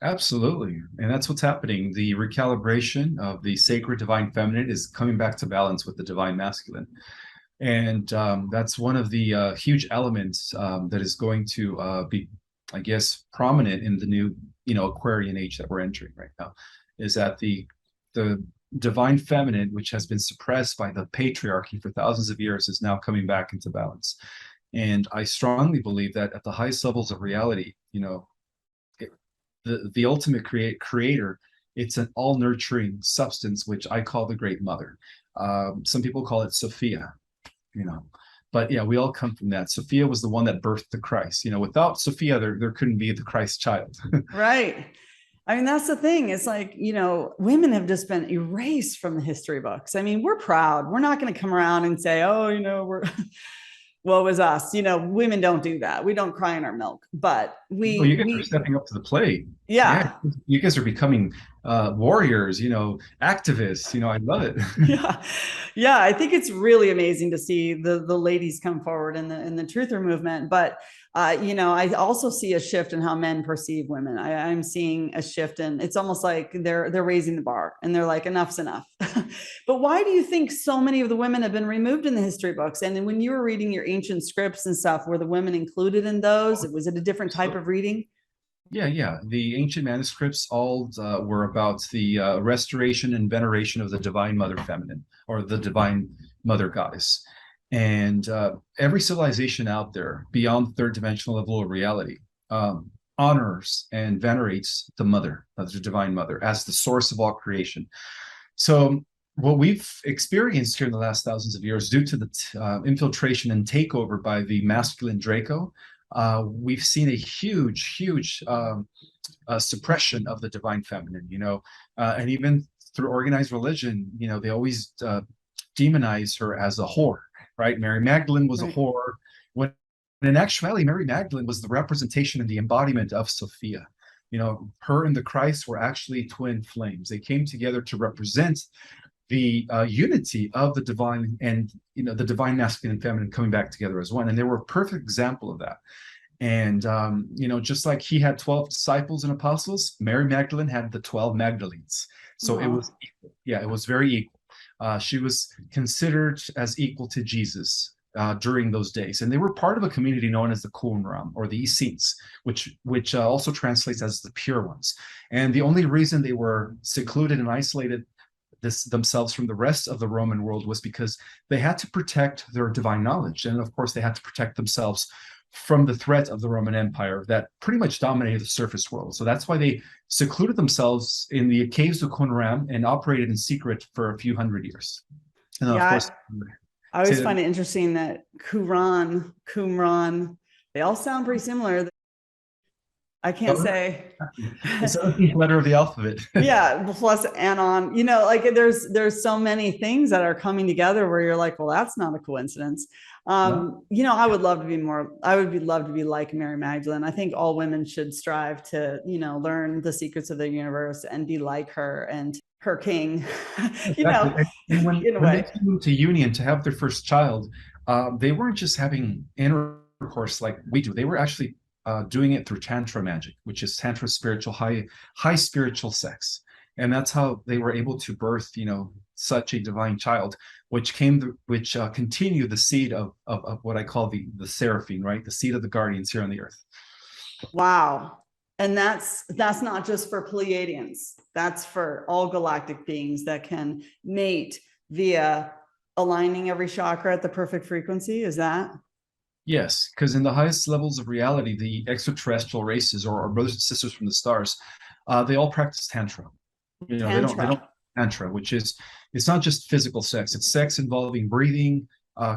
Speaker 2: Absolutely. And that's what's happening. The recalibration of the sacred divine feminine is coming back to balance with the divine masculine. And that's one of the huge elements that is going to be, I guess, prominent in the new, Aquarian age that we're entering right now, is that the divine feminine, which has been suppressed by the patriarchy for thousands of years, is now coming back into balance. And I strongly believe that at the highest levels of reality, the ultimate creator, it's an all nurturing substance, which I call the Great Mother. Some people call it Sophia, but yeah, we all come from that. Sophia was the one that birthed the Christ. Without Sophia, there couldn't be the Christ child.
Speaker 1: Right. I mean, that's the thing. It's like, women have just been erased from the history books. I mean, we're proud. We're not going to come around and say, oh, we're woe is us. Women don't do that. We don't cry in our milk, but
Speaker 2: you guys are stepping up to the plate.
Speaker 1: Yeah.
Speaker 2: You guys are becoming warriors, activists. I love it.
Speaker 1: Yeah. I think it's really amazing to see the ladies come forward in the truther movement. But I also see a shift in how men perceive women. I'm seeing a shift, and it's almost like they're raising the bar, and they're like, enough's enough. But why do you think so many of the women have been removed in the history books? And when you were reading your ancient scripts and stuff, were the women included in those? Was it a different type of reading?
Speaker 2: Yeah. The ancient manuscripts all were about the restoration and veneration of the divine mother feminine, or the divine mother goddess. And every civilization out there beyond the third dimensional level of reality honors and venerates the mother, the divine mother, as the source of all creation. So what we've experienced here in the last thousands of years, due to the infiltration and takeover by the masculine Draco, we've seen a huge suppression of the divine feminine, and even through organized religion, they always demonize her as a whore, right? Mary Magdalene was a whore, when in actuality, Mary Magdalene was the representation and the embodiment of Sophia. Her and the Christ were actually twin flames. They came together to represent the unity of the divine and the divine masculine and feminine coming back together as one. And they were a perfect example of that. And just like he had 12 disciples and apostles, Mary Magdalene had the 12 Magdalenes. So it was equal. Yeah, it was very equal. She was considered as equal to Jesus during those days, and they were part of a community known as the Qumran, or the Essenes, which also translates as the pure ones. And the only reason they were secluded and isolated themselves from the rest of the Roman world was because they had to protect their divine knowledge, and of course they had to protect themselves from the threat of the Roman Empire that pretty much dominated the surface world. So that's why they secluded themselves in the caves of Qumran and operated in secret for a few hundred years. And then, of course,
Speaker 1: I always find it interesting that Qumran, they all sound pretty similar. I can't say.
Speaker 2: The 17th letter of the alphabet.
Speaker 1: Yeah, plus Anon. There's so many things that are coming together where you're like, well, that's not a coincidence. I would love to be love to be like Mary Magdalene. I think all women should strive to, learn the secrets of the universe and be like her and her king.
Speaker 2: And when they came to union to have their first child, they weren't just having intercourse like we do. They were actually doing it through tantra magic, which is tantra spiritual, high spiritual sex. And that's how they were able to birth, such a divine child, which continued the seed of what I call the seraphim, right? The seed of the guardians here on the earth.
Speaker 1: Wow. And that's not just for Pleiadians. That's for all galactic beings that can mate via aligning every chakra at the perfect frequency. Is that?
Speaker 2: Yes, because in the highest levels of reality, the extraterrestrial races, or our brothers and sisters from the stars, they all practice tantra. They don't tantra, which is, it's not just physical sex. It's sex involving breathing,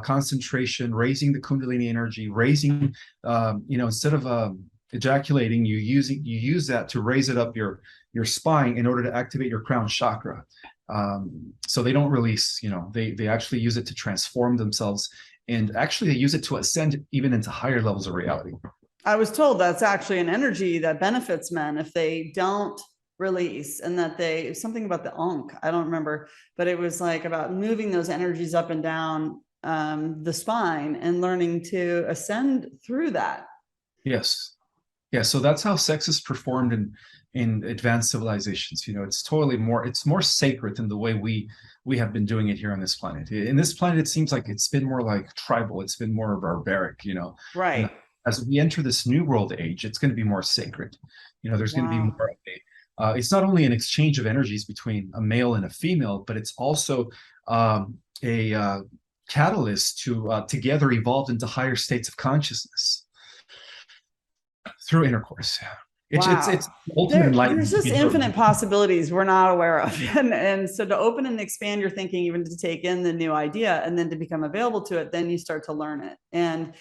Speaker 2: concentration, raising the Kundalini energy, raising, instead of ejaculating, you use that to raise it up your spine in order to activate your crown chakra. So they don't release, they actually use it to transform themselves. And actually, they use it to ascend even into higher levels of reality.
Speaker 1: I was told that's actually an energy that benefits men if they don't release, and that something about the Ankh, I don't remember, but it was like about moving those energies up and down the spine and learning to ascend through that.
Speaker 2: Yes. Yeah. So that's how sex is performed in advanced civilizations. It's totally more sacred than the way we we have been doing it here on this planet. In this planet, it seems like it's been more like tribal. It's been more barbaric, and
Speaker 1: Right.
Speaker 2: as we enter this new world age, it's going to be more sacred. There's going to be
Speaker 1: Wow.
Speaker 2: more of it's not only an exchange of energies between a male and a female, but it's also a catalyst to together evolve into higher states of consciousness through intercourse. It's
Speaker 1: Wow.
Speaker 2: ultimate
Speaker 1: There's
Speaker 2: enlightenment.
Speaker 1: just infinite possibilities we're not aware of. And so to open and expand your thinking, even to take in the new idea and then to become available to it, then you start to learn it. And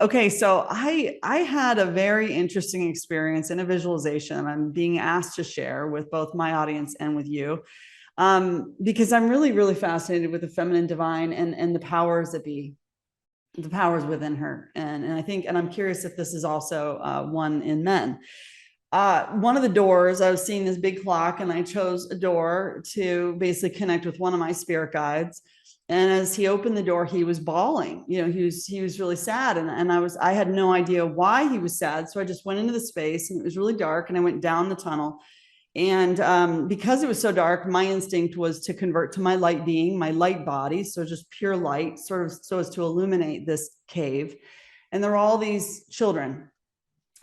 Speaker 1: okay, so I had a very interesting experience in a visualization I'm being asked to share with both my audience and with you, because I'm really, really fascinated with the feminine divine and the powers that be, the powers within her. And I think, and I'm curious if this is also one in men. One of the doors, I was seeing this big clock, and I chose a door to basically connect with one of my spirit guides. And as he opened the door, he was bawling. He was really sad, and I had no idea why he was sad. So I just went into the space, and it was really dark, and I went down the tunnel. And because it was so dark, my instinct was to convert to my light being, my light body, so just pure light, sort of so as to illuminate this cave. And there were all these children,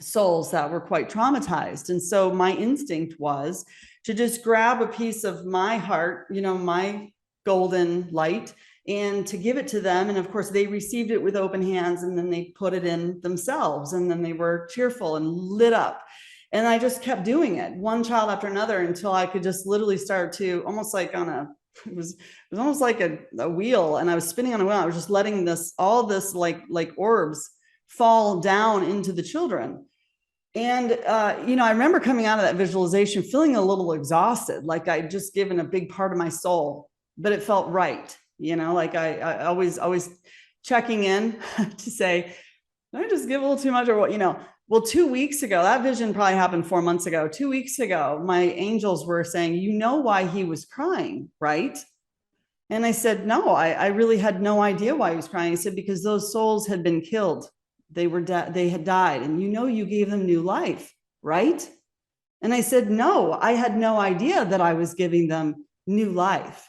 Speaker 1: souls that were quite traumatized. And so my instinct was to just grab a piece of my heart, my golden light, and to give it to them. And of course, they received it with open hands, and then they put it in themselves, and then they were cheerful and lit up. And I just kept doing it, one child after another, until I could just literally start to almost like it was almost like a wheel, and I was spinning on a wheel. I was just letting all this like orbs fall down into the children. And, I remember coming out of that visualization feeling a little exhausted, like I'd just given a big part of my soul, but it felt right. Like I always checking in to say, did I just give a little too much or what, Well, 2 weeks ago, that vision probably happened 4 months ago. 2 weeks ago, my angels were saying, why he was crying, right? And I said, no, I really had no idea why he was crying. He said, because those souls had been killed. They had died, and you gave them new life, right? And I said, no, I had no idea that I was giving them new life.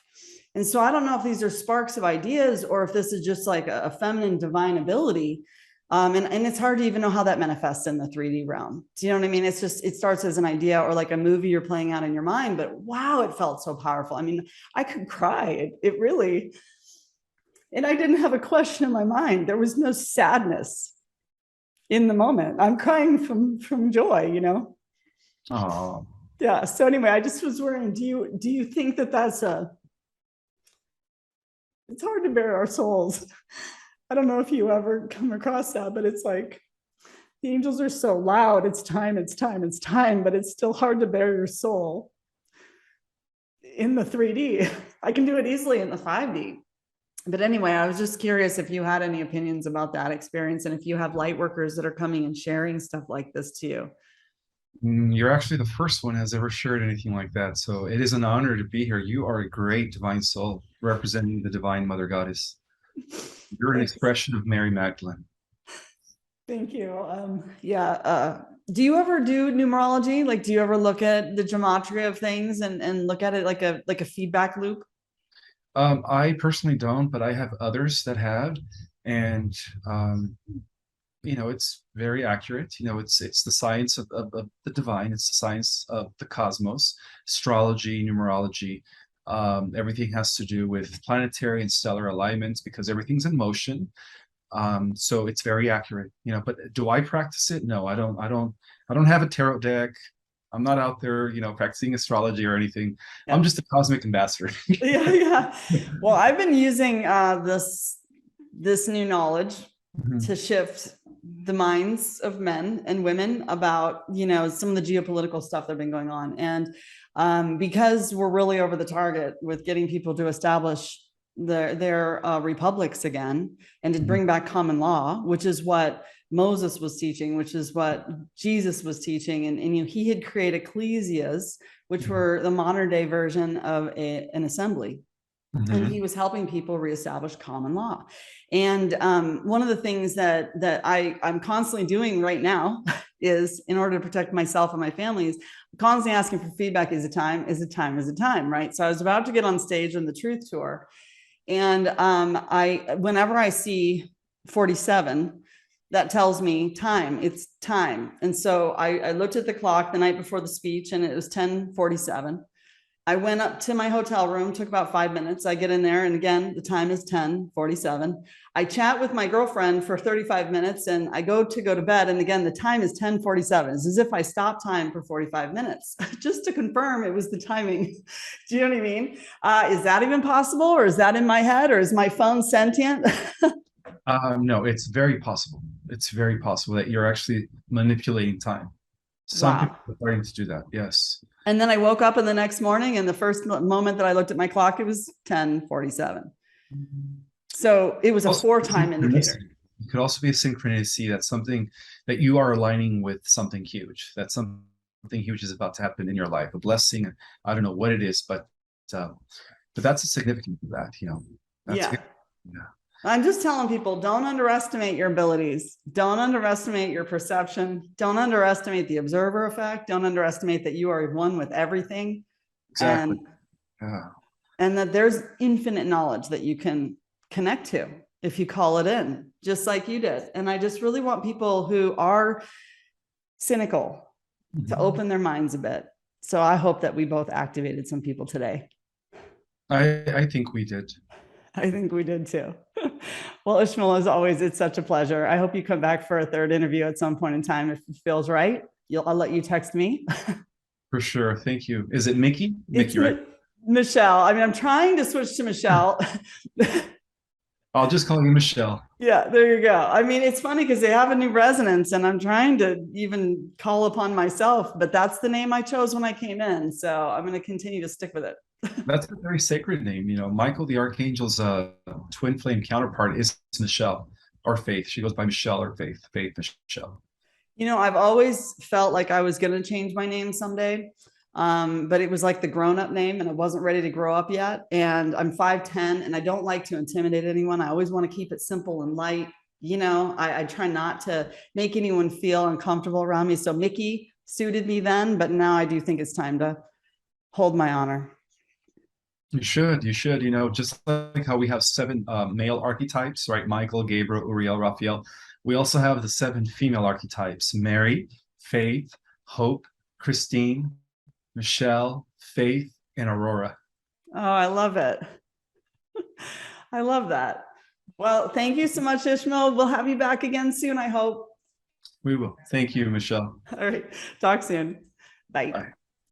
Speaker 1: And so I don't know if these are sparks of ideas or if this is just like a feminine divine ability. And it's hard to even know how that manifests in the 3D realm. Do you know what I mean? It's just, it starts as an idea or like a movie you're playing out in your mind, but wow, it felt so powerful. I mean, I could cry. It really, and I didn't have a question in my mind. There was no sadness in the moment. I'm crying from joy,
Speaker 2: Oh,
Speaker 1: Yeah. So anyway, I just was wondering, do you think that it's hard to bear our souls. I don't know if you ever come across that, but it's like the angels are so loud. It's time, but it's still hard to bear your soul in the 3D. I can do it easily in the 5D. But anyway, I was just curious if you had any opinions about that experience, and if you have light workers that are coming and sharing stuff like this to you.
Speaker 2: you're actually the first one has ever shared anything like that. So it is an honor to be here. You are a great divine soul representing the divine mother goddess. You're an expression of Mary Magdalene.
Speaker 1: Thank you. Yeah. Do you ever do numerology? Like, do you ever look at the gematria of things and look at it like a feedback loop?
Speaker 2: I personally don't, but I have others that have, and it's very accurate. It's the science of the divine. It's the science of the cosmos, astrology, numerology. Everything has to do with planetary and stellar alignments because everything's in motion. So it's very accurate. But do I practice it? No, I don't. I don't have a tarot deck. I'm not out there, practicing astrology or anything.
Speaker 1: Yeah.
Speaker 2: I'm just a cosmic ambassador.
Speaker 1: Yeah. Well, I've been using this new knowledge to shift the minds of men and women about, some of the geopolitical stuff that have been going on. And because we're really over the target with getting people to establish their republics again and to bring back common law, which is what Moses was teaching, which is what Jesus was teaching. And he had created ecclesias, which were the modern day version of an assembly. And he was helping people reestablish common law. And one of the things that I'm constantly doing right now is, in order to protect myself and my family, is constantly asking for feedback. Is it time? Is it time? Is it time? Right. So I was about to get on stage on the Truth Tour. And whenever I see 47, that tells me time, it's time. And so I looked at the clock the night before the speech and it was 10:47. I went up to my hotel room, took about 5 minutes. I get in there and again, the time is 10:47. I chat with my girlfriend for 35 minutes and I go to bed. And again, the time is 10:47. It's as if I stopped time for 45 minutes just to confirm it was the timing. Do you know what I mean? Is that even possible, or is that in my head, or is my phone sentient?
Speaker 2: No, it's very possible. It's very possible that you're actually manipulating time. Some
Speaker 1: Wow.
Speaker 2: people are starting to do that. Yes.
Speaker 1: And then I woke up in the next morning, and the first moment that I looked at my clock, it was 10:47. So it was a
Speaker 2: Also,
Speaker 1: 4-time indicator.
Speaker 2: it could also be a synchronicity. That's something that you are aligning with something huge. That something huge is about to happen in your life. A blessing. I don't know what it is, but that's a significance of that. You know. That's
Speaker 1: Yeah.
Speaker 2: good. Yeah.
Speaker 1: I'm just telling people, don't underestimate your abilities. Don't underestimate your perception. Don't underestimate the observer effect. Don't underestimate that you are one with everything.
Speaker 2: Exactly.
Speaker 1: And that there's infinite knowledge that you can connect to if you call it in, just like you did. And I just really want people who are cynical to open their minds a bit. So I hope that we both activated some people today.
Speaker 2: I think we did.
Speaker 1: I think we did too. Well, Ismael, as always, it's such a pleasure. I hope you come back for a third interview at some point in time. If it feels right, I'll let you text me.
Speaker 2: For sure. Thank you. Is it Mickey? Mickey, right?
Speaker 1: Michelle. I mean, I'm trying to switch to Michelle.
Speaker 2: I'll just call you Michelle.
Speaker 1: Yeah, there you go. I mean, it's funny because they have a new resonance and I'm trying to even call upon myself, but that's the name I chose when I came in. So I'm going to continue to stick with it.
Speaker 2: That's a very sacred name. You know, Michael the Archangel's twin flame counterpart is Michelle, or Faith. She goes by Michelle or Faith. Faith Michelle.
Speaker 1: You know, I've always felt like I was going to change my name someday. But it was like the grown-up name and I wasn't ready to grow up yet. And I'm 5'10" and I don't like to intimidate anyone. I always want to keep it simple and light. You know, I try not to make anyone feel uncomfortable around me. So Mickey suited me then, but now I do think it's time to hold my honor.
Speaker 2: You should, you know, just like how we have 7 male archetypes, right? Michael, Gabriel, Uriel, Raphael. We also have the 7 female archetypes: Mary, Faith, Hope, Christine, Michelle, Faith, and Aurora.
Speaker 1: Oh, I love it. I love that. Well, thank you so much, Ismael. We'll have you back again soon, I hope.
Speaker 2: We will. Thank you, Michelle.
Speaker 1: All right. Talk soon. Bye.
Speaker 2: Bye.